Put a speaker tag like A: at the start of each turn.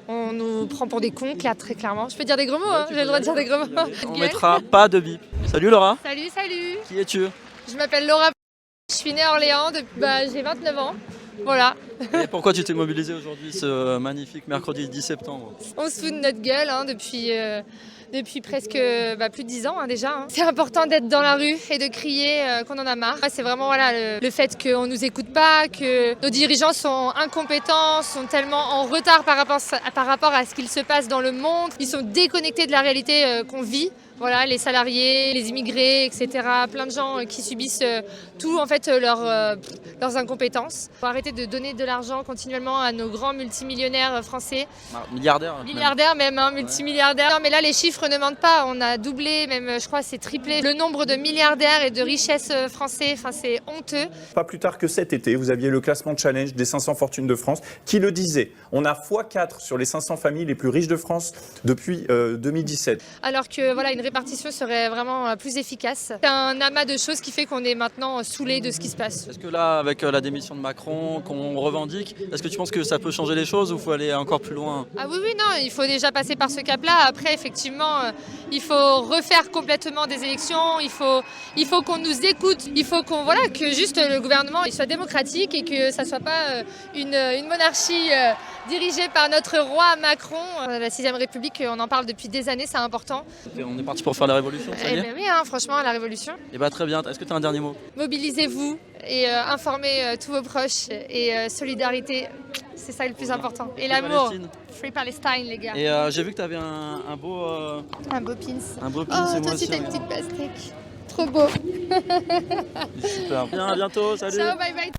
A: On nous prend pour des cons, très clairement. Je peux dire des gros mots, hein, j'ai le droit de dire des gros mots.
B: On mettra pas de bip. Salut Laura.
A: Salut, salut.
B: Qui es-tu?
A: Je m'appelle Laura, je suis née à Orléans, j'ai 29 ans. Voilà.
B: Et pourquoi tu t'es mobilisée aujourd'hui ce magnifique mercredi 10 septembre?
A: On se fout de notre gueule depuis presque plus de 10 ans déjà. C'est important d'être dans la rue et de crier qu'on en a marre. C'est vraiment le fait qu'on ne nous écoute pas, que nos dirigeants sont incompétents, sont tellement en retard par rapport à ce qu'il se passe dans le monde. Ils sont déconnectés de la réalité qu'on vit. Voilà, les salariés, les immigrés, etc. Plein de gens qui subissent tout en fait leurs incompétences. Il faut arrêter de donner de l'argent continuellement à nos grands multimillionnaires français.
B: Milliardaires.
A: Milliardaires même, hein, multimilliardaires. Non, mais là les chiffres ne mentent pas, on a doublé, même je crois c'est triplé le nombre de milliardaires et de richesses français. Enfin c'est honteux.
C: Pas plus tard que cet été, vous aviez le classement Challenge des 500 fortunes de France qui le disait. On a x4 sur les 500 familles les plus riches de France depuis 2017.
A: Alors que voilà, une répartition serait vraiment plus efficace. C'est un amas de choses qui fait qu'on est maintenant saoulé de ce qui se passe.
B: Est-ce que là, avec la démission de Macron qu'on revendique, est-ce que tu penses que ça peut changer les choses ou il faut aller encore plus loin?
A: Ah oui, non, il faut déjà passer par ce cap-là. Après, effectivement, il faut refaire complètement des élections, il faut qu'on nous écoute, il faut que juste le gouvernement il soit démocratique et que ça ne soit pas une monarchie dirigée par notre roi Macron. La 6ème République, on en parle depuis des années, c'est important.
B: On est parti pour faire la révolution, ça y est?
A: Eh bien oui, hein, franchement, la révolution.
B: Et bah très bien, est-ce que tu as un dernier mot?
A: Mobilisez-vous et informez tous vos proches et solidarité, c'est ça le plus important. Et l'amour. Free Palestine, les gars.
B: Et j'ai vu que tu avais un beau...
A: Un beau pins.
B: Un beau pins,
A: oh, toi aussi t'as une petite pastèque. Trop beau.
B: Super. Bien, à bientôt, salut.
A: Ciao, bye bye.